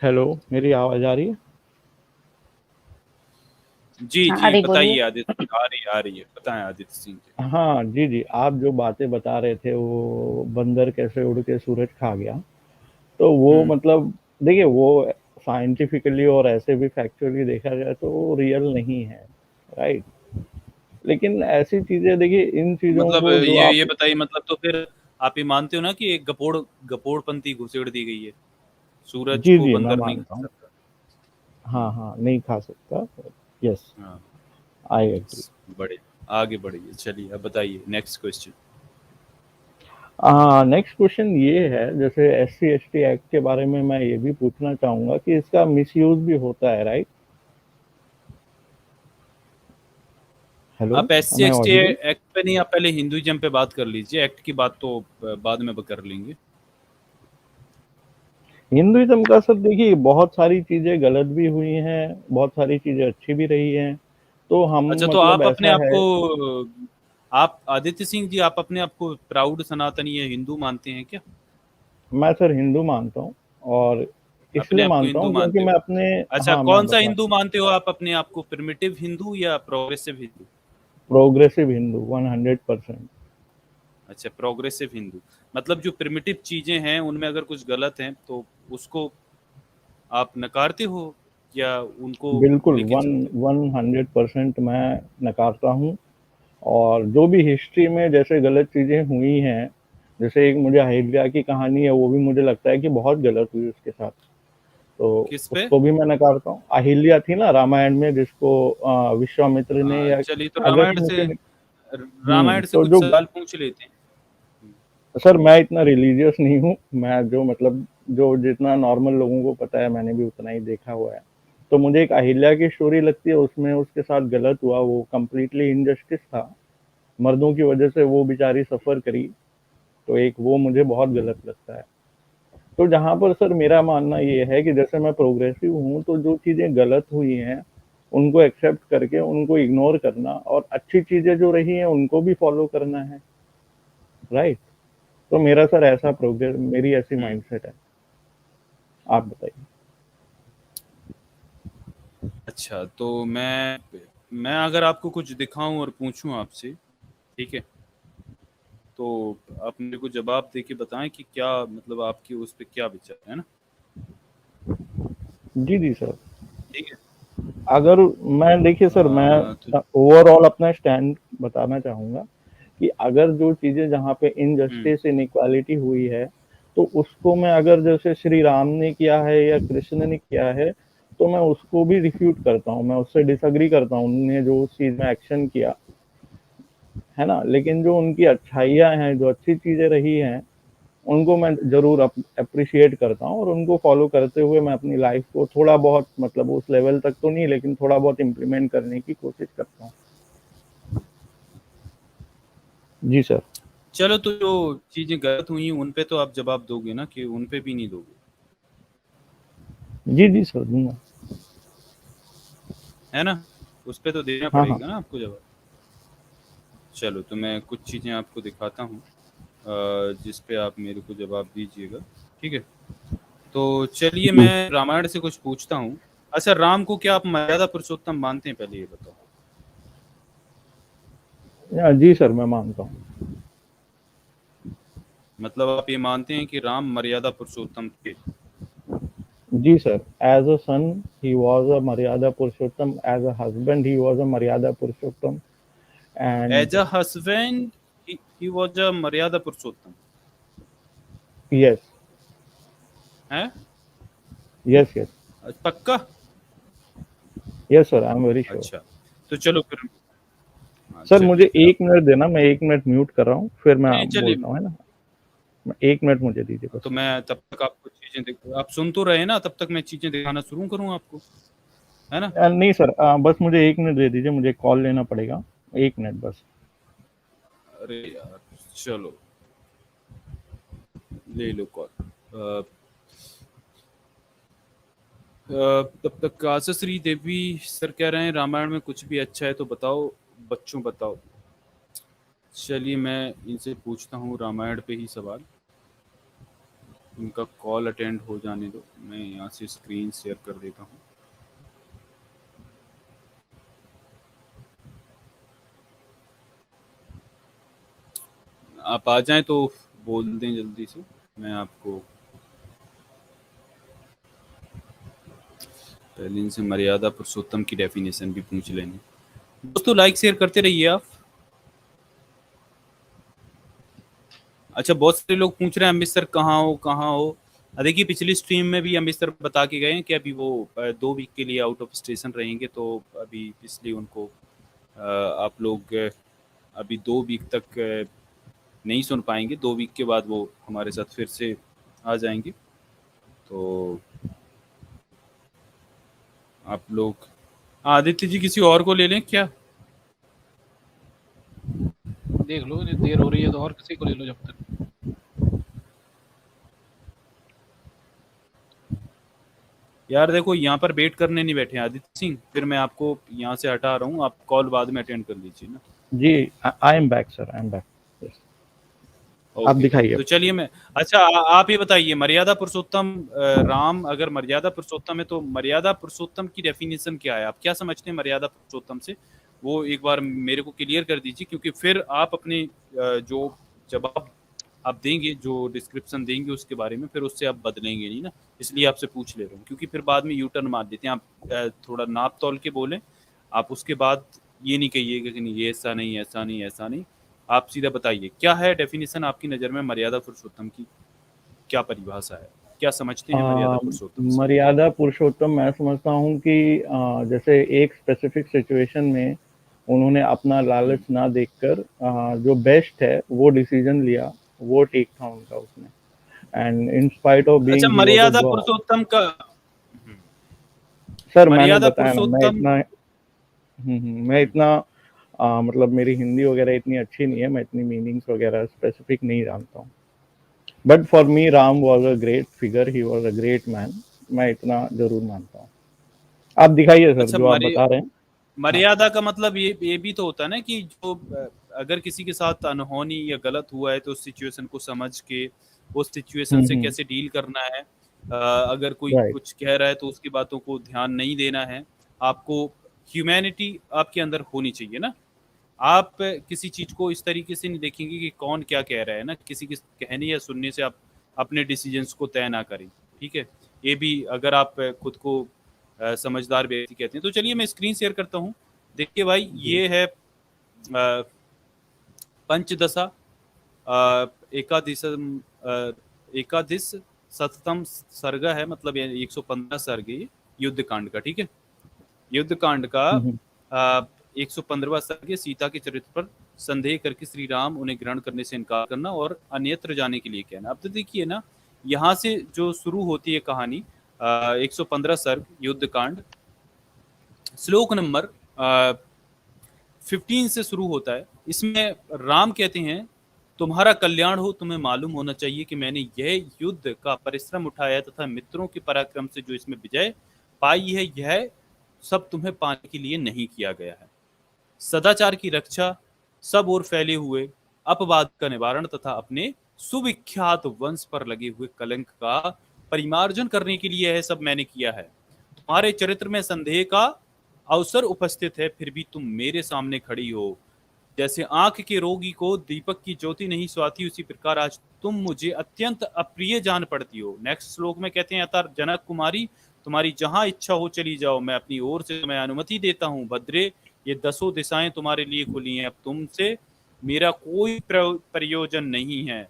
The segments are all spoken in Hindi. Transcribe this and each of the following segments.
हेलो, मेरी आवाज आ रही है? जी हाँ, जी अरे बोलिए। बताइए आदित्य, आ रही है, बताएं आदित्य सिंह जी। हाँ जी जी, आप जो बातें बता रहे थे वो बंदर कैसे उड़ के सूरज खा गया, तो वो हम्म। मतलब देखिए वो साइंटिफिकली और ऐसे भी फैक्चुअली देखा जाए तो वो रियल नहीं है, राइट। लेकिन ऐसी चीजें देखिए, इन चीजों मतलब को जो ये आप बताइए, मतलब तो फिर आप ये मानते हो ना कि एक गपोड़पंथी घुसेड़ दी गई है, सूरज जी को जी मैं बंदर नहीं मानता खा हूँ। सकता। हाँ हम्म। हाँ, नहीं खा सकता। यस, हाँ। I agree. बड़े आगे बढ़िए, चलिए अब बताइए नेक्स्ट क्वेश्चन। नेक्स्ट क्वेश्चन ये है, जैसे S C S T act के बारे में मैं ये भी पूछना चाहूंगा कि इसका मिसयूज भी होता है, राइट? हेलो, आप एस सी एम आई एक्स टी ऑडिबल? एक्ट पे नहीं, आप पहले हिंदुइज्म पे बात कर लीजिए, एक्ट की बात तो बाद में कर लेंगे। हिंदुइज्म का सर देखिए, बहुत सारी चीजें गलत भी हुई हैं, बहुत सारी चीजें अच्छी भी रही हैं। तो हम अच्छा, तो मतलब आप अपने ऐसा आप है। को, आप आदित्य सिंह जी, आप अपने आप को प्राउड सनातनी या हिंदू मानते हैं क्या? मैं सर हिंदू मानता हूँ, और अपने इसलिए आप को मानता हिंदू हूँ क्योंकि मानते हो? मैं अपने अच्छा, हाँ, मैं कौन सा बता हिंदू मानते हो आप अपने आप को, प्रिमिटिव हिंदू या प्रोग्रेसिव हिंदू? प्रोग्रेसिव हिंदू 100%। अच्छा, प्रोग्रेसिव हिंदू। मतलब जो प्रिमिटिव चीजें हैं उनमें अगर कुछ गलत है तो उसको आप नकारते हो या उनको बिल्कुल लेके वन चलते हो? 100% मैं नकारता हूँ। और जो भी हिस्ट्री में जैसे गलत चीजें हुई हैं, जैसे एक मुझे अहिल्या की कहानी है, वो भी मुझे लगता है कि बहुत गलत हुई उसके साथ। तो किस पे? उसको भी मैं नकारता हूँ। अहिल्या थी ना रामायण में, जिसको विश्वामित्र ने, हाँ, या चलिए तो अगर मुझे रामायण से तो कुछ जो सवाल पूछ लेते हैं। सर मैं इतना रिलीजियस नहीं हूँ। मैं जो मतलब जो जितना नॉर्मल लोगों को पता है, मैंने भी उतना ही देखा हुआ है। तो मुझे एक अहिल्या की स्टोरी लगती है, उसमें उसके साथ गलत हुआ, वो कंप्लीटली इनजस्टिस था। मर्दों की वजह से वो बेचारी सफर करी। तो एक वो मुझे बहुत गलत लगता है। तो जहाँ पर सर मेरा मानना ये है कि जैसे मैं प्रोग्रेसिव हूँ, तो जो चीज़ें गलत हुई हैं उनको एक्सेप्ट करके उनको इग्नोर करना, और अच्छी चीज़ें जो रही हैं उनको भी फॉलो करना है, राइट। तो मेरा सर ऐसा प्रोग्रेस, मेरी ऐसी हम्म। माइंडसेट है। आप बताइए। अच्छा, तो मैं अगर आपको कुछ दिखाऊं और पूछूं आपसे, ठीक है, तो आप मेरे को जवाब दे के बताएं कि क्या मतलब आपकी उस पे क्या विचार है ना। जी जी सर। ठीक है। अगर मैं देखिए सर, मैं तो ओवरऑल अपना स्टैंड बताना चाहूँगा कि अगर जो चीज़ें जहाँ पे हम्म। इनजस्टिस इनइक्वालिटी हुई है, तो उसको मैं, अगर जैसे श्री राम ने किया है या कृष्ण ने किया है, तो मैं उसको भी रिफ्यूट करता हूँ, मैं उससे डिसएग्री करता हूँ, उन्होंने जो उस चीज़ में एक्शन किया है ना। लेकिन जो उनकी अच्छाइयाँ हैं, जो अच्छी चीज़ें रही हैं, उनको मैं ज़रूर अप्रिशिएट करता हूँ, और उनको फॉलो करते हुए मैं अपनी लाइफ को थोड़ा बहुत, मतलब उस लेवल तक तो नहीं, लेकिन थोड़ा बहुत इम्प्लीमेंट करने की कोशिश करता हूँ। जी सर। चलो, तो जो चीजें गलत हुई उन पे तो आप जवाब दोगे ना, कि उन पे भी नहीं दोगे? जी जी सर, दूंगा। है ना? उस पे तो देना हाँ हाँ। पड़ेगा ना आपको जवाब। चलो, तो मैं कुछ चीजें आपको दिखाता हूँ, जिस पे आप मेरे को जवाब दीजिएगा। ठीक है, तो चलिए जी मैं रामायण से कुछ पूछता हूँ। अच्छा, राम को क्या आप मर्यादा पुरुषोत्तम मानते हैं, पहले ये बताओ। जी सर, मैं मानता हूँ। मतलब आप ये मानते हैं कि राम मर्यादा पुरुषोत्तम थे? जी sir, as a son he was a Maryada Purushottam, as a husband he was a Maryada Purushottam, as and a husband he was a Maryada Purushottam? Yes, है? यस यस, पक्का? Yes sir, I am very sure. अच्छा, तो चलो फिर। हाँ, सर चलिए मुझे फिर आप। 1 मिनट देना, मैं 1 मिनट म्यूट कर रहा हूँ, फिर मैं नहीं, चलिए। बोलता हूँ, है ना। 1 मिनट मुझे दीजिए बस। तो मैं तब तक आपको आप सुन तो रहे ना, तब तक मैं चीजें दिखाना शुरू करूँ आपको, है ना? नहीं सर, बस मुझे 1 मिनट दे दीजिए, मुझे कॉल लेना पड़ेगा। 1 मिनट बस। अरे यार, चलो ले लो कॉल। तब तक आशा श्री देवी सर कह रहे हैं रामायण में कुछ भी अच्छा है तो बताओ, बच्चों बताओ। चलिए मैं इनसे पूछता हूँ रामायण पे ही सवाल। उनका कॉल अटेंड हो जाने दो, मैं यहाँ से स्क्रीन शेयर कर देता हूँ। आप आ जाएं तो बोल दें जल्दी से, मैं आपको पहले इनसे मर्यादा पुरुषोत्तम की डेफिनेशन भी पूछ लेंगे। दोस्तों लाइक शेयर करते रहिए आप। अच्छा, बहुत सारे लोग पूछ रहे हैं अमित सर कहाँ हो कहाँ हो। देखिए पिछली स्ट्रीम में भी अमित सर बता के गए हैं कि अभी वो 2 वीक के लिए आउट ऑफ स्टेशन रहेंगे, तो अभी इसलिए उनको आप लोग अभी 2 वीक तक नहीं सुन पाएंगे। 2 वीक के बाद वो हमारे साथ फिर से आ जाएंगे। तो आप लोग आदित्य जी किसी और को ले लें क्या? देख लो, देर हो रही है तो और किसी को ले लो जब तक। यार देखो यहाँ पर वेट करने नहीं बैठे आदित्य सिंह, फिर मैं आपको यहाँ से हटा रहा हूँ, आप कॉल बाद में अटेंड कर लीजिए ना। जी, I am back sir, I am back. आप दिखाइए। तो चलिए मैं, अच्छा आप ये बताइए मर्यादा पुरुषोत्तम राम अगर मर्यादा पुरुषोत्तम है तो मर्यादा पुरुषोत्तम की डेफिनेशन क्या है? आप क्या समझते हैं मर्यादा पुरुषोत्तम से? वो एक बार मेरे को क्लियर कर दीजिए, क्योंकि फिर आप अपने जो जवाब आप देंगे, जो डिस्क्रिप्शन देंगे उसके बारे में, फिर उससे आप बदलेंगे नहीं ना, इसलिए आपसे पूछ ले रहा हूँ, क्योंकि फिर बाद में यू टर्न मार देते हैं। आप थोड़ा नाप तोल के बोलें, आप उसके बाद ये नहीं कहिएगा कि नहीं ये ऐसा नहीं ऐसा नहीं ऐसा नहीं। आप सीधा बताइए क्या है डेफिनेशन आपकी नज़र में मर्यादा पुरुषोत्तम की, क्या परिभाषा है, क्या समझते हैं मर्यादा पुरुषोत्तम से? मर्यादा पुरुषोत्तम मैं समझता हूँ कि जैसे एक स्पेसिफिक सिचुएशन में उन्होंने अपना लालच ना देखकर जो बेस्ट है वो डिसीजन लिया, वो ठीक था उनका उसमें। एंड इन स्पाइट ऑफ अच्छा, बीइंग ही वाज अ मर्यादा गॉड। पुरुषोत्तम का सर मैंने मर्यादा बताया ना, पुरुषोत्तम मैं इतना मतलब मेरी हिंदी वगैरह इतनी अच्छी नहीं है, मैं इतनी मीनिंग्स वगैरह स्पेसिफिक नहीं जानता हूँ। But for me Ram was a great figure, he was a great man, मैं इतना जरूर मानता हूँ। आप दिखाइए सर अच्छा, जो आप बता रहे हैं। हाँ। मर्यादा का मतलब ये भी तो होता है ना कि जो अगर किसी के साथ अनहोनी या गलत हुआ है तो उस सिचुएशन को समझ के उस सिचुएशन से हम्म। कैसे डील करना है। अगर कोई राइट। कुछ कह रहा है तो उसकी बातों को ध्यान नहीं देना है आपको। ह्यूमैनिटी आपके अंदर होनी चाहिए ना। आप किसी चीज को इस तरीके से नहीं देखेंगे कि कौन क्या कह रहा है ना, किसी के कहने या सुनने से आप अपने डिसीजंस को तय ना करें। ठीक है, ये भी अगर आप खुद को समझदार व्यक्ति कहते हैं तो चलिए मैं स्क्रीन शेयर करता हूँ। देखिए भाई जी। ये है पंचदशा एकादशम एकादश शततम सर्ग है, मतलब 115 सर्ग है ये युद्ध कांड का। ठीक है, युद्ध कांड का हम्म। 115वां सर्ग है। सीता के चरित्र पर संदेह करके श्री राम उन्हें ग्रहण करने से इनकार करना और अन्यत्र जाने के लिए कहना। अब तो देखिए ना, यहाँ से जो शुरू होती है कहानी 115 सर्ग युद्ध कांड, श्लोक नंबर 15 से शुरू होता है। इसमें राम कहते हैं तुम्हारा कल्याण हो, तुम्हें मालूम होना चाहिए कि मैंने यह युद्ध का परिश्रम उठाया तथा मित्रों के पराक्रम से जो इसमें विजय पाई है, यह सब तुम्हें पाने के लिए नहीं किया गया है। सदाचार की रक्षा, सब ओर फैले हुए अपवाद का निवारण तथा अपने सुविख्यात वंश पर लगे हुए कलंक का परिमार्जन करने के लिए यह सब मैंने किया है। तुम्हारे चरित्र में संदेह का अवसर उपस्थित है, फिर भी तुम मेरे सामने खड़ी हो। जैसे आंख के रोगी को दीपक की ज्योति नहीं स्वाती, उसी प्रकार आज तुम मुझे अत्यंत अप्रिय जान पड़ती हो। नेक्स्ट श्लोक में कहते हैं अतः जनक कुमारी तुम्हारी जहां इच्छा हो चली जाओ, मैं अपनी ओर से तुम्हें अनुमति देता हूँ। भद्रे, ये 10 दिशाएं तुम्हारे लिए खुली हैं, अब तुमसे मेरा कोई प्रयोजन नहीं है।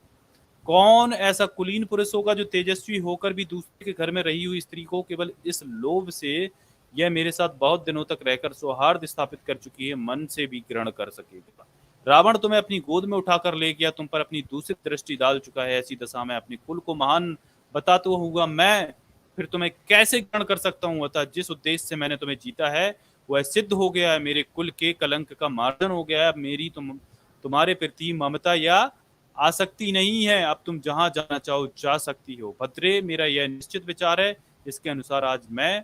कौन ऐसा कुलीन पुरुष होगा जो तेजस्वी होकर भी दूसरे के घर में रही हुई स्त्री को केवल इस लोभ से यह मेरे साथ बहुत दिनों तक रहकर सौहार्द स्थापित कर चुकी है, मन से भी ग्रहण कर सकेगा। रावण तुम्हें अपनी गोद में उठाकर ले गया, तुम पर अपनी दूसरी दृष्टि डाल चुका है। ऐसी दशा में अपने कुल को महान बताता हुआ मैं फिर तुम्हें कैसे ग्रहण कर सकता हूँ? अतः जिस उद्देश्य से मैंने तुम्हें जीता है वह सिद्ध हो गया है, मेरे कुल के कलंक का मार्जन हो गया है। मेरी तुम्हारे प्रति ममता या आसक्ति नहीं है, अब तुम जहां जाना चाहो जा सकती हो। भद्रे, मेरा यह निश्चित विचार है, इसके अनुसार आज मैं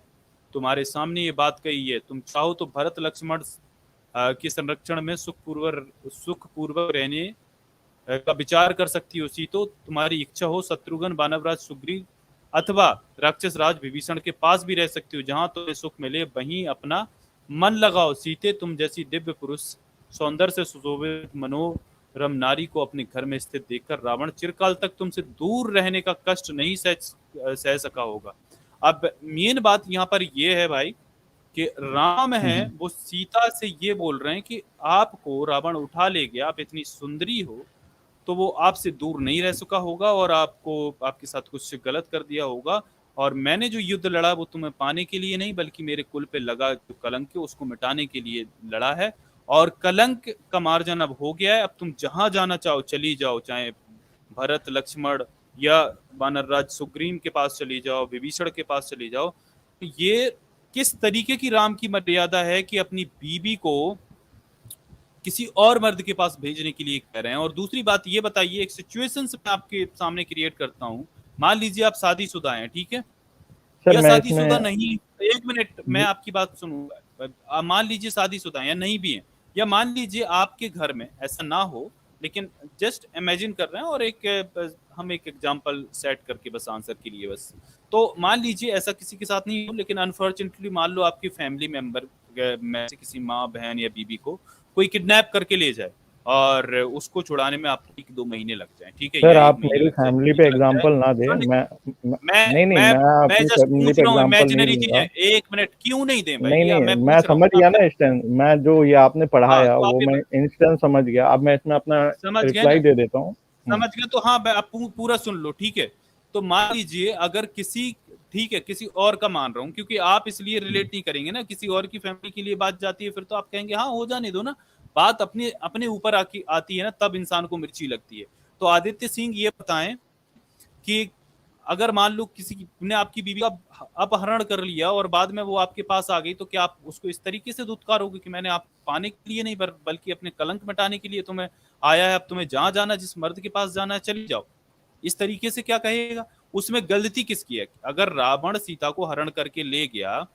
तुम्हारे सामने ये बात कही है। तुम चाहो तो भरत लक्ष्मण के संरक्षण में सुखपूर्वक का विचार कर सकती हो सीतो, तुम्हारी इच्छा हो शत्रुघ्न बानवराज सुग्रीव अथवा राक्षस राज विभीषण के पास भी रह सकती हो, जहां तुम्हें सुख मिले वहीं अपना मन लगाओ। सीते, तुम जैसी दिव्य पुरुष सौंदर्य से सुशोभित मनोरम नारी को अपने घर में स्थित देखकर रावण चिरकाल तक तुमसे दूर रहने का कष्ट नहीं सह सका होगा। अब मेन बात यहाँ पर ये है भाई कि राम है वो सीता से ये बोल रहे हैं कि आपको रावण उठा ले गया, आप इतनी सुंदरी हो तो वो आपसे दूर नहीं रह सका होगा और आपको आपके साथ कुछ गलत कर दिया होगा, और मैंने जो युद्ध लड़ा वो तुम्हें पाने के लिए नहीं बल्कि मेरे कुल पे लगा जो कलंक है उसको मिटाने के लिए लड़ा है, और कलंक का मार्जन अब हो गया है। अब तुम जहां जाना चाहो चली जाओ, चाहे भरत लक्ष्मण या वानरराज सुग्रीव के पास चली जाओ, विभीषण के पास चली जाओ। ये किस तरीके की राम की मर्यादा है कि अपनी बीबी को किसी और मर्द के पास भेजने के लिए कह रहे हैं। और दूसरी बात ये बताइए, एक सिचुएशन मैं आपके सामने क्रिएट करता हूँ, मान लीजिए आप शादीशुदा हैं, ठीक है, सर या मैं शादीशुदा इसमें नहीं, एक मिनट मैं आपकी बात सुनूंगा। मान लीजिए शादीशुदा या नहीं भी है, या मान लीजिए आपके घर में ऐसा ना हो, लेकिन जस्ट इमेजिन कर रहे हैं और हम एक एग्जांपल सेट करके बस आंसर के लिए बस, तो मान लीजिए ऐसा किसी के साथ नहीं हो, लेकिन अनफॉर्चुनेटली मान लो आपकी फैमिली मेंबर में से किसी माँ बहन या बीबी को कोई किडनैप करके ले जाए और उसको छुड़ाने में आपको 1-2 महीने लग जाए, ठीक है, सर या 1 आप महीने मेरी लग जाए, फैमिली पे कुछ लग जाए। एग्जांपल ना दें। सुन, नहीं नहीं, मैं मैं अपनी जस्ट फैमिली पूछ पे रहा हूँ, एग्जांपल नहीं इमेजिनरी दूंगा। चीजें, 1 मिनट क्यों नहीं दें नहीं भाई, नहीं, मैं मैं पूछ रहा हूँ समझ गया आपसे। ना इंस्टेंस, मैं जो ये आपने हाँ, पढ़ाया तो आप वो ये मैं इंस्टेंस समझ गया। अब मैं इसमें अपना समझ गए रिप्लाई ना, दे देता हूँ। समझ गए तो हाँ, आप पूरा सुन लो, ठीक है। तो मान लीजिए अगर किसी, ठीक है, किसी और का मान रहा हूँ क्योंकि आप इसलिए रिलेट नहीं करेंगे ना, किसी और की फैमिली के लिए बात जाती है फिर तो आप कहेंगे हाँ हो जाने दो ना, बात अपने अपने ऊपर आती है ना, तब इंसान को मिर्ची लगती है। तो आदित्य सिंह ये बताएं कि अगर मान लो किसी ने आपकी बीवी का अपहरण कर लिया और बाद में वो आपके पास आ गई, तो क्या आप उसको इस तरीके से धुतकारोगे कि मैंने आप पाने के लिए नहीं बल्कि अपने कलंक मिटाने के लिए तुम्हें आया है, अब तुम्हें जहां जाना जिस मर्द के पास जाना है चली जाओ, इस तरीके से क्या कहेगा? उसमें गलती किसकी है? अगर रावण सीता को हरण करके ले गया,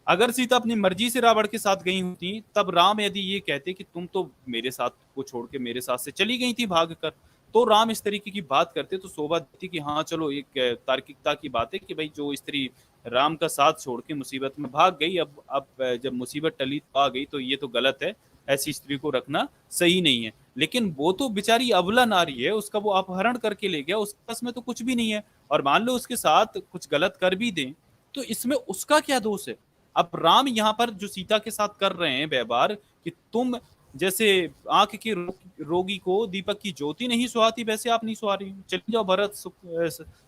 अगर सीता अपनी मर्जी से रावण के साथ गई होती, तब राम यदि ये कहते कि तुम तो मेरे साथ को छोड़ के मेरे साथ से चली गई थी भाग कर, तो राम इस तरीके की बात करते तो शोभा देती कि हाँ चलो, एक तार्किकता की बात है कि भाई जो स्त्री राम का साथ छोड़ के मुसीबत में भाग गई, अब जब मुसीबत टली तो आ गई, तो ये तो गलत है, ऐसी स्त्री को रखना सही नहीं है। लेकिन वो तो बेचारी अबला नारी है, उसका वो अपहरण करके ले गया, उसके पास में तो कुछ भी नहीं है, और मान लो उसके साथ कुछ गलत कर भी दें तो इसमें उसका क्या दोष है? अब राम यहाँ पर जो सीता के साथ कर रहे हैं व्यवहार कि तुम जैसे आंख के रोगी को दीपक की ज्योति नहीं सुहाती, वैसे आप नहीं सुहा रही हो, चले जाओ भरत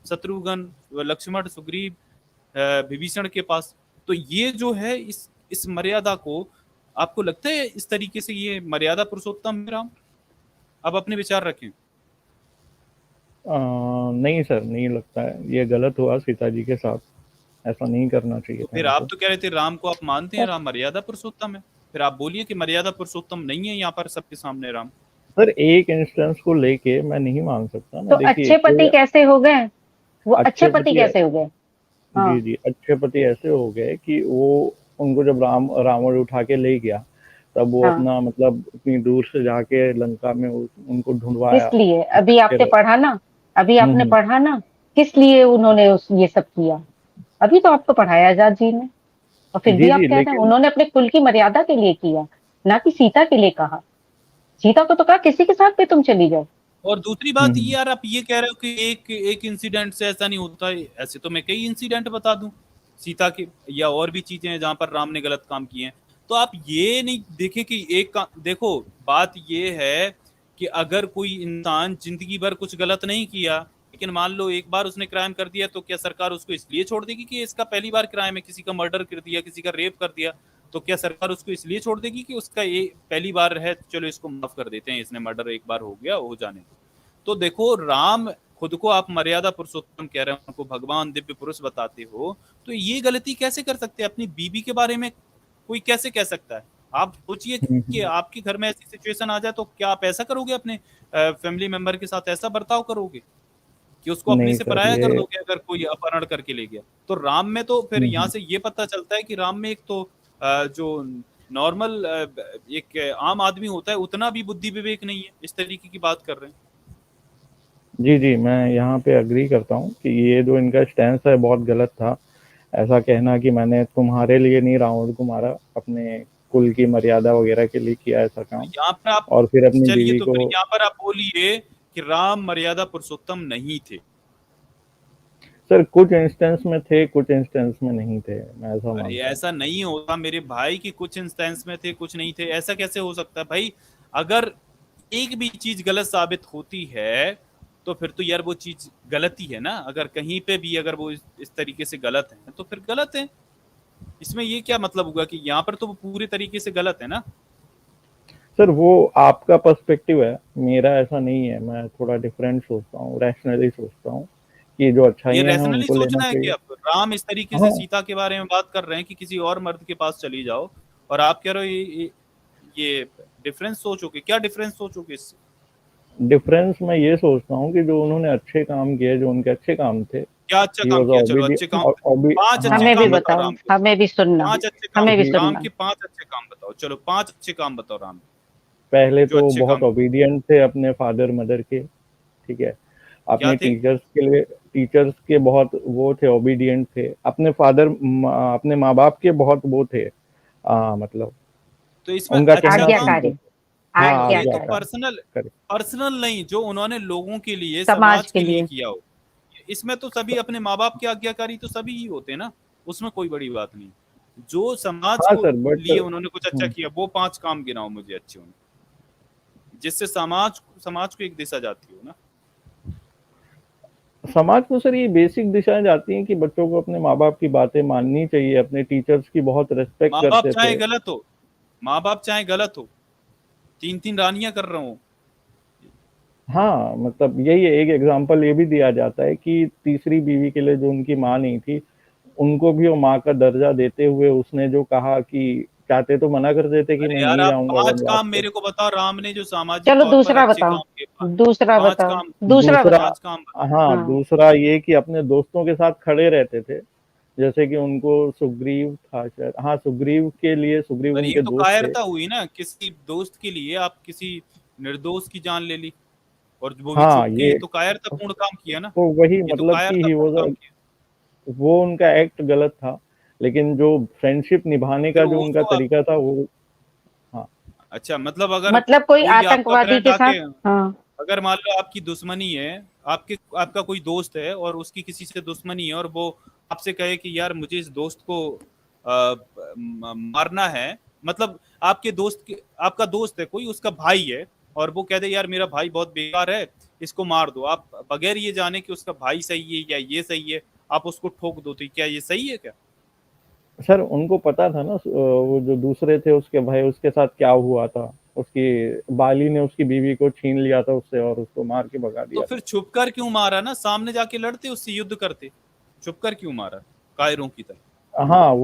शत्रुघ्न लक्ष्मण सुग्रीव विभीषण के पास। तो ये जो है इस मर्यादा को, आपको लगता है इस तरीके से ये मर्यादा पुरुषोत्तम है राम? अब अपने विचार रखें। नहीं सर, नहीं लगता है, ये गलत हुआ सीता जी के साथ, ऐसा नहीं करना चाहिए तो था फिर इनको। आप तो कह रहे थे राम को आप मानते हैं, राम मर्यादा पुरुषोत्तम है, फिर आप बोलिए कि मर्यादा पुरुषोत्तम नहीं है यहाँ पर सबके सामने राम। सर एक इंस्टेंस को लेके मैं नहीं मान सकता ना। तो देखिए अच्छे पति कैसे हो गए? वो अच्छे अच्छे पति पति, कैसे हो गए? हाँ। जी जी, अच्छे पति ऐसे हो गए कि वो उनको जब रावण उठा के ले गया, तब वो हाँ। अपना मतलब इतनी दूर से जाके लंका में उनको ढूंढवाया। किस लिए? अभी आपने पढ़ा ना, अभी आपने हम्म, पढ़ा ना, किस लिए उन्होंने ये सब किया? अभी तो आपको पढ़ाया आजाद जी ने, और फिर भी जी आप जी, कह रहे हैं लेकिन उन्होंने अपने कुल की मर्यादा के लिए किया, ना कि सीता के लिए कहा। सीता को तो कहा किसी के साथ भी तुम चली जाओ। और दूसरी बात ये, यार आप ये कह रहे हो कि एक इंसिडेंट से ऐसा नहीं होता है, ऐसे तो मैं कई इंसिडेंट बता दूं सीता के, या और भी चीजें हैं जहां पर राम ने गलत काम किए हैं। तो आप ये नहीं देखें कि देखो बात ये है कि अगर कोई इंसान जिंदगी भर कुछ गलत नहीं किया, लेकिन मान लो एक बार उसने क्राइम कर दिया, तो क्या सरकार उसको इसलिए छोड़ देगी कि इसका पहली बार क्राइम है, किसी का मर्डर कर दिया, किसी का रेप कर दिया, तो क्या सरकार उसको इसलिए छोड़ देगी कि उसका ये पहली बार है, चलो इसको माफ कर देते हैं, इसने मर्डर एक बार हो गया, हो जाने दो। तो देखो राम खुद को आप मर्यादा पुरुषोत्तम कह रहे हो, उनको भगवान दिव्य पुरुष बताते हो, तो ये गलती कैसे कर सकते हैं? अपनी बीबी के बारे में कोई कैसे कह सकता है? आप सोचिए कि आपके घर में ऐसी सिचुएशन आ जाए तो क्या आप ऐसा करोगे? अपने फैमिली मेंबर के साथ ऐसा बर्ताव करोगे कि उसको अपने नहीं से सर, पराया कर ये दोगे अगर कोई अपहरण करके ले गया? तो राम में तो फिर यहाँ से ये पता चलता है कि राम में एक तो जो नॉर्मल एक आम आदमी होता है उतना भी बुद्धि विवेक नहीं है, इस तरीके की बात कर रहे हैं। जी, जी, मैं यहाँ पे एग्री करता हूँ कि ये जो इनका स्टैंस है बहुत गलत था। ऐसा कहना कि मैंने तुम्हारे लिए नहीं रावण को मारा, अपने कुल की मर्यादा वगैरह के लिए किया ऐसा काम, यहाँ पर आप और फिर अपनी चलिए, बीवी तो को। फिर यहाँ पर आप बोलिए कि राम मर्यादा पुरुषोत्तम नहीं थे। सर कुछ इंस्टेंस में थे, कुछ इंस्टेंस में नहीं थे, मैं ऐसा अरे मानता हूँ। ऐसा नहीं होता मेरे भाई कि कुछ इंस्टेंस में थे कुछ नहीं थे, ऐसा कैसे हो सकता है भाई? अगर एक भी चीज गलत साबित होती है तो फिर तो यार वो चीज गलत ही है ना। अगर कहीं पे भी अगर वो इस तरीके से गलत है तो फिर गलत है। इसमें ये क्या मतलब हुआ कि यहाँ पर तो वो पूरे तरीके से गलत है ना। सर वो आपका पर्सपेक्टिव है, मेरा ऐसा नहीं है, मैं थोड़ा डिफरेंट सोचता हूँ, रैशनली सोचता हूँ कि जो ये अच्छाइयाँ हैं रैशनली उनको लेना सोचना है कि चाहिए। आप राम इस तरीके से हाँ, सीता के बारे में बात कर रहे हैं कि किसी और मर्द के पास चली जाओ, और आप कह रहे हो ये डिफरेंस सोचोगे? क्या डिफरेंस सोचोगे इससे? डिफरेंस मैं ये सोचता हूँ कि जो उन्होंने अच्छे काम किए, जो उनके अच्छे काम थे, क्या अच्छा ही काम वाज किया? चलो अच्छे काम, ऑब्वियस। पांच अच्छे हमें भी हाँ, काम बताओ बताओ, राम के। हमें भी सुनना, पांच अच्छे काम, हमें भी अभी राम सुनना। के पांच अच्छे काम बताओ। चलो पांच अच्छे काम बताओ राम के, पहले जो तो अच्छे बहुत काम। ओबीडिएंट थे अपने फादर मदर के, ठीक है। क्या अपने थे? टीचर्स के बहुत वो थे, ओबीडिएंट थे। अपने अपने माँ बाप के बहुत वो थे, मतलब तो इसमें उनका कहना अच्छा काम, सुनते आज्ञाकारी, थे। हाँ, तो ये तो आज्ञाकार। Personal, correct. पर्सनल नहीं, जो उन्होंने लोगों के लिए समाज समाज के के लिए लिए। किया हो। इसमें तो सभी अपने माँ बाप के आज्ञाकारी तो सभी ही होते हैं ना, उसमें कोई बड़ी बात नहीं। जो समाज हाँ को सर, बट लिए उन्होंने कुछ अच्छा किया, वो पांच काम गिनाओ मुझे अच्छे उन्होंने, जिससे समाज को एक दिशा जाती हो ना। समाज को सर ये बेसिक दिशाएं जाती हैं कि बच्चों को अपने माँ बाप की बातें माननी चाहिए, अपने टीचर्स की बहुत रिस्पेक्ट माँ बाप करते चाहे थे। गलत हो, माँ बाप चाहे गलत हो, तीन तीन रानियां कर रहा हूँ। हाँ, मतलब यही है, एक एग्जांपल ये भी दिया जाता है कि तीसरी बीवी के लिए जो उनकी माँ नहीं थी, उनको भी वो माँ का दर्जा देते हुए उसने जो कहा कि चाहते तो मना कर देते कि अरे मैं यार नहीं आप जाऊंगा पांच वनवास काम पे। मेरे को बताओ राम ने जो सामाजिक चलो तौर पर दूसरा अच्छे बताओ, काम किए। दूसरा पांच बताओ, काम, दूसरा दूसरा, बताओ। पांच काम हाँ, हाँ, दूसरा ये कि अपने दोस्तों के साथ खड़े रहते थे। जैसे कि उनको सुग्रीव था शायद, हाँ, सुग्रीव के लिए, सुग्रीव पर ये उनके तो दोस्त थे। कायरता हुई ना, किसी दोस्त के लिए आप किसी निर्दोष की जान ले ली, और वो भी हाँ, छुप के, ये ये तो कायरतापूर्ण काम किया ना। तो वही ये तो मतलब कि ही कायरतापूर्ण काम किया। वो उनका एक्ट गलत था, लेकिन जो फ्रेंडशिप निभाने फिर का जो उनका उसको आप, तरीका था वो। हाँ, अच्छा मतलब अगर मतलब कोई कोई आपका आतंकवादी फ्रेंड के साथ। आके, हाँ, अगर मान लो आपकी दुश्मनी है, आपका कोई दोस्त है और उसकी किसी से दुश्मनी है, और वो आपसे कहे कि यार मुझे इस दोस्त को मारना है, मतलब आपका दोस्त है कोई, उसका भाई है, और वो कह दे यार मेरा भाई बहुत बेकार है, इसको मार दो, आप बगैर ये जाने कि उसका भाई सही है या ये सही है, आप उसको ठोक दो, तो क्या ये सही है क्या? सर उनको पता था ना, वो जो दूसरे थे उसके भाई, उसके साथ क्या हुआ था। उसकी बाली ने उसकी बीवी को छीन लिया था उससे और उसको मार के भगा तो दिया फिर था। छुपकर क्यों मारा ना, सामने जाके लड़ते, उससे युद्ध करते, छुपकर क्यों मारा कायरों की तरह? हाँ,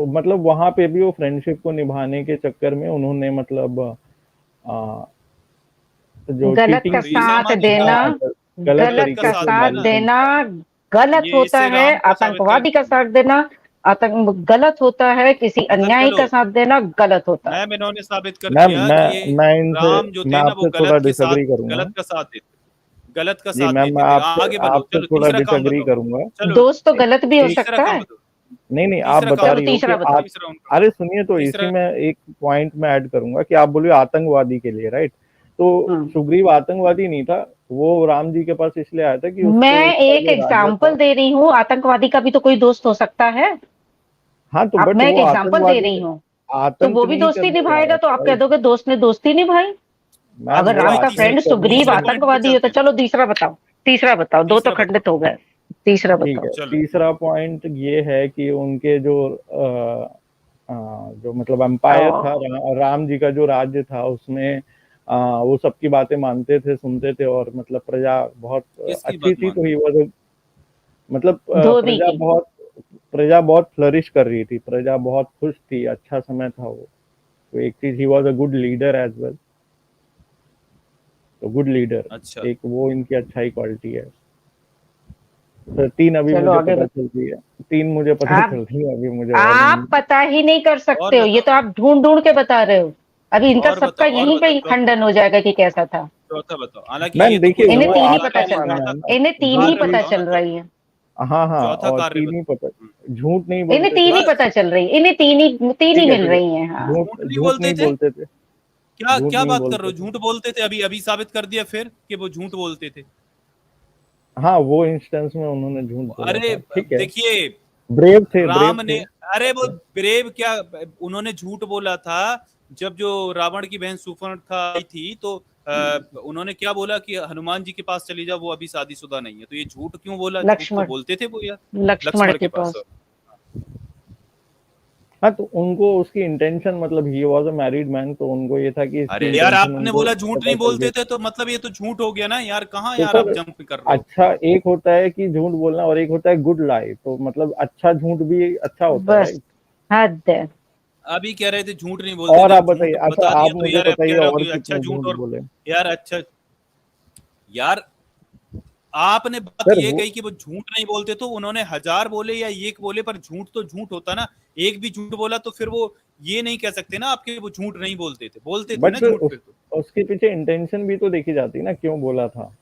मतलब वहां पे भी वो फ्रेंडशिप को निभाने के चक्कर में उन्होंने मतलब आ, जो गलत का चीटिंग तो ये की। साथ सामाजिक, देना, हाँ, गलत गलत गलत का तरीके का से साथ साथ देना, मैनिपुलेट देना किया। गलत ये होता इससे है। राम को साबित आतंकवादी का करते हैं। साथ देना गलत होता है। किसी अगर अन्यायी चलो का साथ देना गलत होता है। मैम इन्होंने साबित कर मैम, दिया कि ये मैं इनसे राम जो मैं थे ना वो आपसे थोड़ा डिसएग्री करूंगा। गलत का साथ देते, गलत का जी साथ मैम, मैं देते थे। आपसे आगे बढ़ो, आपसे चलो थोड़ा तीसरा काम डिसएग्री बताओ। करूंगा। चलो दोस्त तो गलत भी हो एक, तीसरा सकता काम है। बताओ। नहीं, आप तीसरा काम बता चलो रही हो बताओ, कि तीसरा बताओ। तीसरा उनका, अरे सुनिए, तो इसी तीसरा। में एक पॉइंट मैं ऐड करूंगा कि आप बोले आतंकवादी के लिए, राइट? तो हम्म। सुग्रीव आतंकवादी नहीं था, वो राम जी के पास इसलिए आया था कि उसको मैं उसका एक जो राज्य एग्जाम्पल था। दे रही हूँ, आतंकवादी का भी तो कोई दोस्त हो सकता है। हाँ, तो आप, बट मैं एक वो एग्जाम्पल दे आतंकवादी रही हूँ, तो आतंक वो भी नहीं दोस्ती करने जा निभाएगा, रहा तो था, आप कह राइट? दोगे दोस्त ने दोस्ती निभाई। मैम, अगर वो राम चलिए का आतंक फ्रेंड करने सुग्रीव तीसरे नहीं। पॉइंट पे आतंकवादी है, तो चलते हैं। चलो तीसरा बताओ। तीसरा बताओ, दो तो तीसरा बताओ, खंडित हो गए। तीसरा ठीक बताओ। है, चलो। तीसरा पॉइंट ये है कि उनके जो मतलब एम्पायर था, ओ, राम जी का जो राज्य था उसमें वो सबकी बातें मानते थे, सुनते थे, और मतलब प्रजा बहुत किसकी अच्छी बात थी, तो मानते? ही वॉज, मतलब धोबी की। प्रजा बहुत फ्लरिश कर रही थी, प्रजा बहुत खुश थी, अच्छा समय था वो। तो एक चीज, he was a good leader as well. तो गुड लीडर, अच्छा, एक वो इनकी अच्छाई क्वालिटी है। सर 3 अभी चलो मुझे आगे पता बताओ। चल रही है, 3 मुझे पता आप चल रही है, अभी मुझे और आप नहीं। पता ही नहीं कर और सकते हो, ये तो बताओ, आप ढूंढ ढूंढ के बता रहे हो। अभी इनका सबका और यहीं बताओ, कहीं खंडन हो जाएगा कि कैसा था। चौथा बताओ। हालांकि मैम ये तो देखिए कोई इन्हें वो सवाल तीन ही कार्य पता आपका है, चल रहा मानना चौथा है है, ना, इन्हें तीन वो ही कार्य पता चीज़, बताओ ना, चल रही है। हाँ, हाँ, चौथा और कार्य 3 ही बताओ। पता, झूठ नहीं इन्हें बोलते थे। तीन ही बस पता चल रही, इन्हें तीन ही ठीक है, मिल ठीक रही हैं। है। हाँ, झूठ नहीं झूठ बोलते नहीं थे। बोलते थे, क्या झूठ क्या नहीं बात कर रहे बोलते हो? थे। झूठ बोलते थे, अभी अभी साबित कर दिया फिर कि वो झूठ बोलते थे। हाँ, वो इंस्टेंस में उन्होंने झूठ बोला अरे था, ठीक है। देखिए, ब्रेव थे, ब्रेव राम ने, थे। अरे वो ओके। ब्रेव क्या, उन्होंने झूठ बोला था जब जो रावण की बहन सुपर्णखा आई थी तो उन्होंने क्या बोला कि हनुमान जी के पास चली जाओ, वो अभी शादीशुदा नहीं है। तो ये झूठ क्यों बोला? झूठ तो लक्ष्मण, बोलते थे वो यार, लक्ष्मण लक्ष्मण के के पास। पास। हाँ, तो उनको उसकी इंटेंशन, मतलब he was a married man, तो उनको ये था कि इसकी अरे यार, इंटेंशन आपने उनको बोला झूठ पता नहीं चल गया। बोलते थे, तो मतलब ये तो झूठ हो गया ना यार। कहाँ तो यार आप सर जंप कर रहे हो? अच्छा, एक होता है कि झूठ बोलना और एक होता है गुड लाई, तो मतलब अच्छा झूठ भी अच्छा होता है, बस राइट? हद है। अभी कह रहे थे झूठ नहीं बोलते और थे, आप अब झूठ बताइए, अच्छा बता आप दिया तो मुझे यार आप बताइए कह रहे हो और कि अच्छा कितने झूठ। झूठ और बोले? यार अच्छा, यार आपने बात सर ये वो कही कि वो झूठ नहीं बोलते, तो उन्होंने 1000 बोले या 1 बोले, पर झूठ तो झूठ होता ना। एक भी झूठ बोला तो फिर वो ये नहीं कह सकते ना आपके वो झूठ नहीं बोलते थे ना बट झूठ फिर तो। उसके पीछे इंटेंशन भी तो देखी जाती है ना, क्यों बोला था?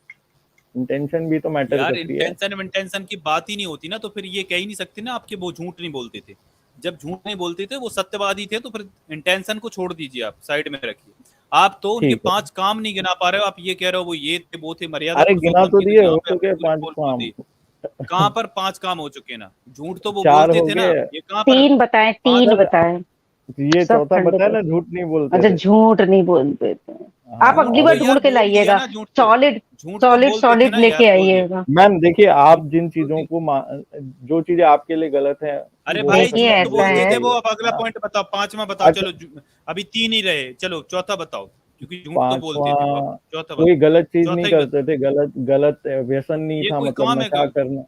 इंटेंशन भी तो मैटर यार करती है। इंटेंशन की बात ही नहीं होती ना, तो फिर ये कह ही नहीं सकते ना आपके वो झूठ नहीं बोलते थे। जब झूठ नहीं बोलते थे, वो सत्यवादी थे, तो फिर इंटेंशन को छोड़ दीजिए, आप साइड में रखिए। आप तो उनके ठीक है। 5 काम नहीं गिना पा रहे हो। आप ये कह रहे हो वो ये थे वो थे, मर्यादा अरे गिना पुरुषोत्तम तो की तो दिए, जहाँ हो पे चुके आपने हैं पूरी 5 पोल खोल काम। दी। कहाँ पर 5 काम हो चुके ना? झूठ तो वो 4 बोलते हो थे ना, गए। ये कहाँ पर तीन बताएं, 5? तीन सर बताएं। ये सब चौथा खंडित बताया हो। ना, झूठ नहीं बोलते अच्छा, थे। झूठ नहीं बोलते थे। आप हाँ, अगली और बार तो एक, ढूंढ यार के बोल दिया लाइएगा। ना सॉलिड, झूठ तो सॉलिड बोलते थे सॉलिड ना यार, लेके बोलिए। आइएगा। मैम देखिए, झूठ आप जिन तो चीज़ों को जो चीज़ें आपके लिए गलत है, अरे वो हो भाई सकता देखिए है झूठ तो मेरे ऐसा लिए बोलते थे है, सही वो। हो, अब है अगला ना? पॉइंट बताओ, 5वां बताओ। अच्छा, चलो अभी 3 ही रहे, चलो चौथा बताओ, क्योंकि झूठ तो बोलते थे वो। अब 5वां, चौथा कोई बताओ, गलत चीज़ चौथा नहीं ही करते बताओ। थे, गलत गलत व्यसन नहीं ये था, कोई मतलब काम है नशा करना।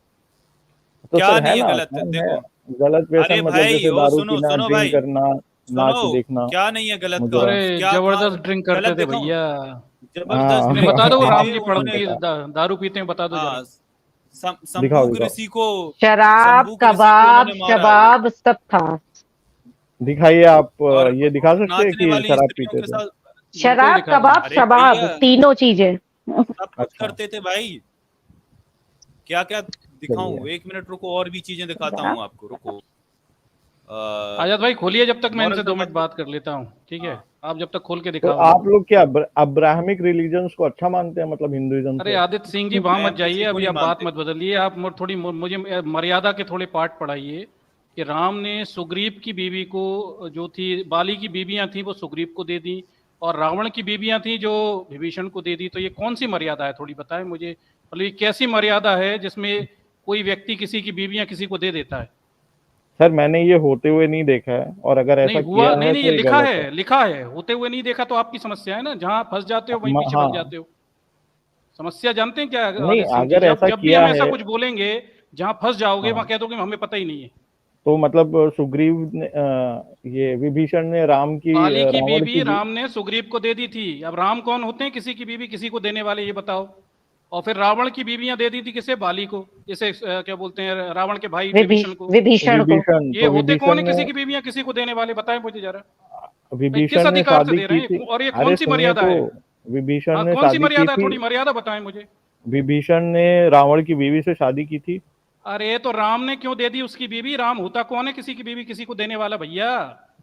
तो क्या सर है नहीं है ना, गलत? काम है। देखो, गलत व्यसन अरे मतलब भाई जैसे ओ दारू सुनो पीना, सुनो ड्रिंक भाई, करना, सुनो, नाच देखना, क्या नहीं है गलत मुजरा। काम? अरे क्या कहाँ जबरदस्त ड्रिंक करते गलत थे दिखाऊं? भैया। जबरदस्त हाँ, इन्हें ड्रिंक बता दो करते राम थे की नहीं उन्होंने। पड़ती पता। दारू पीते हैं, बता दो जरा। हाँ, दिखाओ, संबूक दिखाओ, ऋषि को, शराब संबूक ऋषि को कबाब उन्होंने मारा है वो। शबाब सब था। दिखाइए आप, ये दिखा और सकते हैं नाचने कि वाली शराब स्त्रियों पीते के थे? साथ। बिल्कुल शराब दिखा दें। कबाब अरे शबाब भैया, तीनों चीजें। सब कुछ अच्छा, करते थे भाई। क्या क्या चलिए। दिखाऊं? 1 मिनट रुको, और भी चीजें दिखाता शराब, हूँ आपको, रुको। आजाद भाई खोलिए, जब तक मैं मॉरल इनसे द 2 मिनट मतलब, बात कर लेता हूँ, ठीक है? हाँ, आप जब तक खोल के तो दिखाओ। आप लोग क्या अब्राहमिक रिलीजन्स को अच्छा मानते हैं, मतलब हिंदुइज्म अरे से? आदित्य सिंह जी, वहां मैं मत जाइए, किसी को अभी नहीं आप बात मानते। मत बदलिए। आप थोड़ी मुझे मर्यादा के थोड़े पाठ पढ़ाइए कि राम ने सुग्रीव की बीवी को, जो थी बाली की बीवियां थी, वो सुग्रीव को दे दी, और रावण की बीवियां थी जो विभीषण को दे दी। तो ये कौन सी मर्यादा है, थोड़ी बताएं मुझे। मतलब ये कैसी मर्यादा है जिसमें कोई व्यक्ति किसी की बीवियां किसी को दे देता है? सर मैंने ये होते हुए नहीं देखा है, और अगर नहीं ऐसा हुआ, किया नहीं है नहीं, तो ये ये लिखा गलत है। है, लिखा है। होते हुए नहीं देखा तो आपकी समस्या है ना, जहां फंस जाते हो वहीं पीछे भाग हाँ, जाते हो। समस्या जानते हैं क्या नहीं आदित्य सिंह जी? अगर जब ऐसा जब भी किया हम ऐसा है, कुछ बोलेंगे, जहां फंस जाओगे वहां हाँ, कह दोगे हमें पता ही नहीं है। तो मतलब सुग्रीव ने, ये विभीषण ने राम की, बाली की रावण बीवी की भी। राम ने सुग्रीव को दे दी थी। अब राम कौन होते हैं किसी की बीवी किसी को देने वाले, ये बताओ। और फिर रावण की बीवियां दे दी थी किसे? बाली को। जैसे क्या बोलते हैं, रावण के भाई विभीषण को। विभीषण को। विभीषण, ये तो होते कौन विभीषण है ने, किसी की बीवियां किसी को देने वाले? बताएं मुझे जरा। भाई किस विभीषण ने अधिकार से शादी दे रहे की हैं थी। और ये कौन अरे सी सुनिए मर्यादा तो, है? विभीषण हाँ, ने कौन सी शादी की मर्यादा है? थी। थोड़ी मर्यादा बताएं मुझे। विभीषण ने रावण की बीवी से शादी की थी। अरे तो राम ने क्यों दे दी उसकी बीवी? राम होता कौन है किसी की बीवी किसी को देने वाला भैया?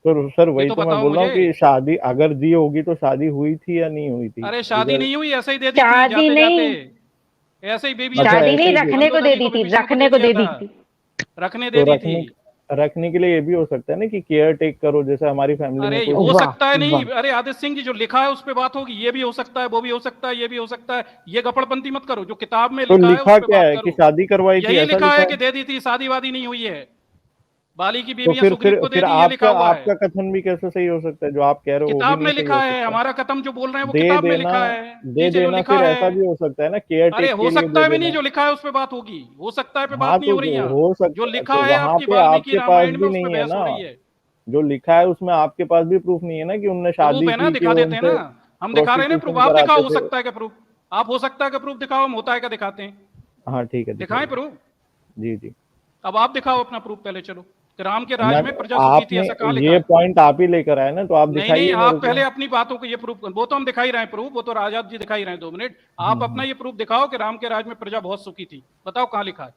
तो सर ये वही तो तो मैं बताओ बोल रहा मुझे। हूँ कि शादी अगर दी होगी तो शादी हुई थी या नहीं हुई थी, अरे शादी इधर। नहीं हुई, ऐसे ही दे दी थी शादी जाते जाते। नहीं, ऐसे ही बेबियां अच्छा, दे दी शादी ऐसे नहीं, थी। ही दे। रखने को अंगद दे जी दी को थी, विभीषण को दे रखने को दिया दे था। दी थी। रखने तो दे दी थी। रखने के लिए ये भी हो सकता है ना कि केयर टेक करो, जैसे हमारी फैमिली अरे में कोई। हो वाह सकता है नहीं, वाह। अरे आदित्य सिंह जी जो लिखा है उस पे बात होगी। ये भी हो सकता है, वो भी हो सकता है, ये भी हो सकता है। ये गपड़पंती मत करो, जो किताब में तो लिखा है उस लिखा पे क्या बात है कि करो। शादी करवाई थी, यही ऐसा लिखा लिखा है है? कि दे दी थी, शादी वादी नहीं हुई है। बाली की तो बीवियां सुग्रीव को दे फिर दी, ये लिखा आपका हुआ है। आपका कथन भी कैसे सही हो सकता है? जो आप कह रहे हो वो भी किताब नहीं में सही लिखा हो है, सकता। हमारा कथम जो बोल रहे हैं वो दे किताब में देना, लिखा है। दे नीचे जो देना लिखा फिर है। ऐसा भी हो सकता है ना, केयर अरे टेक हो के लिए सकता दे है भी नहीं, देना। जो लिखा है उस पे बात होगी। हो सकता है पे हाँ, बात नहीं तो हो रही यहाँ। हो जो सकता, लिखा तो है वहां आपकी पे वाल्मीकि आपके पास रामायण में, भी उस पे नहीं है बहस ना। हो रही है। जो लिखा है उसमें आपके पास भी प्रूफ नहीं है ना कि उनने प्रूफ शादी है ना, की, कि दिखा वो देते हैं ना। उनसे हम दिखा रहे हैं ना प्रूफ। प्रोस्टिट्यूशन आप दिखाओ, कराते हो थे। सकता है क्या प्रूफ? आप हो सकता है क्या प्रूफ दिखाओ, हम होता है क्या दिखाते हैं। हाँ ठीक है, दिखाएं दिखाइए। प्रूफ। जी, जी। अब आप दिखाओ अपना प्रूफ पहले, चलो कि राम के राज मैं में प्रजा सुखी थी, आपने ऐसा कहाँ लिखा ये है? पॉइंट आप ही लेकर आए ना, तो आप नहीं नहीं, दिखाइए आप मेरे पहले को। अपनी बातों को ये प्रूफ, वो तो हम दिखा ही रहे हैं प्रूफ, वो तो आजाद जी दिखा ही रहे हैं 2 मिनट। आप अपना ये प्रूफ दिखाओ कि राम के राज में प्रजा बहुत सुखी थी, बताओ कहाँ लिखा है?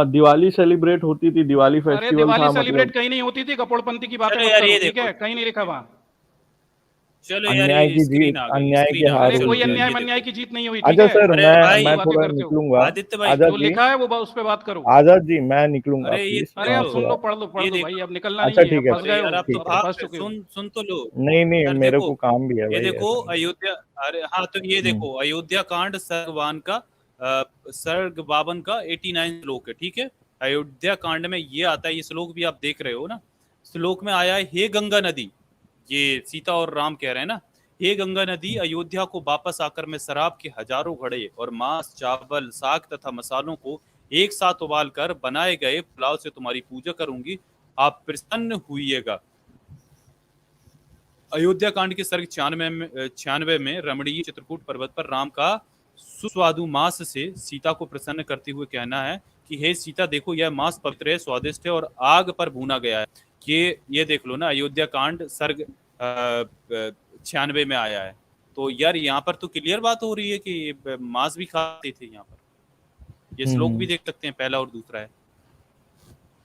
दिवाली सेलिब्रेट होती थी, दिवाली अरे फेस्टिवल दिवाली था सेलिब्रेट मतलब। कहीं नहीं होती थी, कपोड़पंथी की बातें चलो मत यार करो, ये ठीक देखो, है? कहीं नहीं लिखा वहां। चलो यार अन्याय ये की स्क्रीन जीत, आ गई, अन्याय की स्क्रीन आ हार गई, अरे चलो कोई होती है। अन्याय ये अन्याय देखो। की जीत नहीं हुई, ठीक अच्छा है? सर, अरे मैं भाई, मैं बातें थोड़ा करते हो निकलूंगा। आदित्य भाई, आजाद जो जी, लिखा है वो उस पर बात करो। आजाद जी, मैं निकलूंगा अरे ये प्लीज, अरे मैं आप सुन थोड़ा। लो, पढ़ लो ये भाई, देखो, अब निकलना अच्छा नहीं है, ठीक अब है फंस सर, गए यार हो, आप तो ठीक अब है। तो भाग फंस गए, चुके हो। सुन तो लो। नहीं नहीं, यार मेरे देखो, को काम भी है ये भाई, देखो ऐसा नहीं। अयोध्या, अरे हाँ तो ये हम्म। देखो अयोध्या कांड सर्गवान का सर्ग 52 का 89 श्लोक है, ठीक है? अयोध्या कांड में ये आता है, ये श्लोक भी आप देख रहे हो ना, श्लोक में आया है, हे गंगा नदी, ये सीता और राम कह रहे हैं ना, हे गंगा नदी, अयोध्या को वापस आकर मैं शराब के हजारों घड़े और मांस, चावल, साग तथा मसालों को एक साथ उबाल कर बनाए गए पुलाव से तुम्हारी पूजा करूंगी, आप प्रसन्न हुईएगा। अयोध्या कांड के सर्ग 96 में रमणीय चित्रकूट पर्वत पर राम का सुस्वादु मांस से सीता को प्रसन्न करते हुए कहना है कि हे सीता, देखो यह मांस पवित्र है, स्वादिष्ट है और आग पर भूना गया है। ये देख लो ना, अयोध्या कांड सर्ग 96 में आया है। तो यार यहाँ पर तो क्लियर बात हो रही है कि मांस भी खाते थे यहाँ पर। ये श्लोक भी देख सकते हैं, पहला और दूसरा है।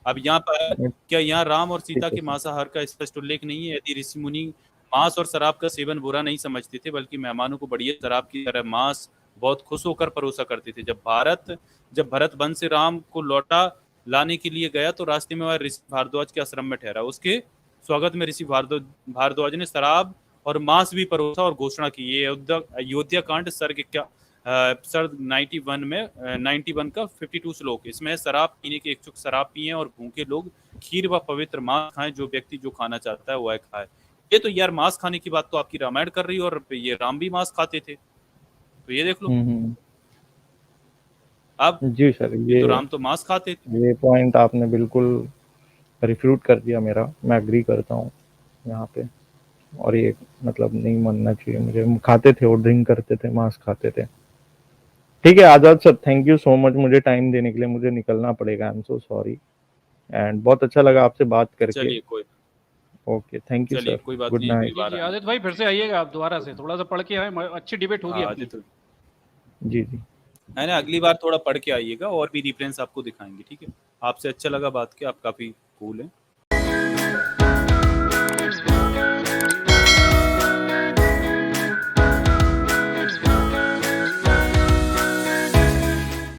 अब यहाँ पर क्या यहाँ राम और ठीक सीता है के सर। मांसाहार का स्पष्ट उल्लेख नहीं है? यदि ऋषि मुनि मांस और शराब का सेवन बुरा नहीं समझते थे, बल्कि मेहमानों को बढ़िया शराब की तरह मांस बहुत खुश होकर परोसा करते थे। जब भरत वन से राम को लौटा लाने के लिए गया तो रास्ते में वह ऋषि भारद्वाज के आश्रम में ठहरा। उसके स्वागत में ऋषि भारद्वाज ने शराब और मांस भी परोसा और घोषणा की। ये अयोध्या कांड सर्ग सर्ग 91 का 52 श्लोक। इसमें शराब पीने के इच्छुक शराब पिए और भूखे लोग खीर व पवित्र मांस खाएं, जो व्यक्ति जो खाना चाहता है वह खाए। ये तो यार मांस खाने की बात तो आपकी रामायण कर रही है, और ये राम भी मांस खाते थे, तो ये देख लो। अब जी सर, ये तो राम तो मांस खाते थे। ये पॉइंट आपने बिल्कुल रिफ्यूट कर दिया मेरा, मैं एग्री करता हूँ यहाँ पे। और ये मतलब नहीं मानना चाहिए मुझे, खाते थे और ड्रिंक करते थे, मांस खाते थे। ठीक है Azad sir, thank you so much मुझे टाइम देने के लिए, मुझे निकलना पड़ेगा, I am so sorry. And बहुत अच्छा लगा आपसे बात करके। चलिए ओके, थैंक यू सर, कोई बात गुड नहीं, नाइट। अगली जी बार जी आना। आदित्य भाई, फिर से आइएगा आप दोबारा से, थोड़ा सा पढ़ के आए, अच्छी डिबेट होगी हाँ अपनी। आदित्य, जी जी। है ना, अगली बार थोड़ा पढ़ के आइएगा और भी रेफरेंस आपको दिखाएंगे, ठीक है? आपसे अच्छा लगा बात के, आप काफी कूल हैं।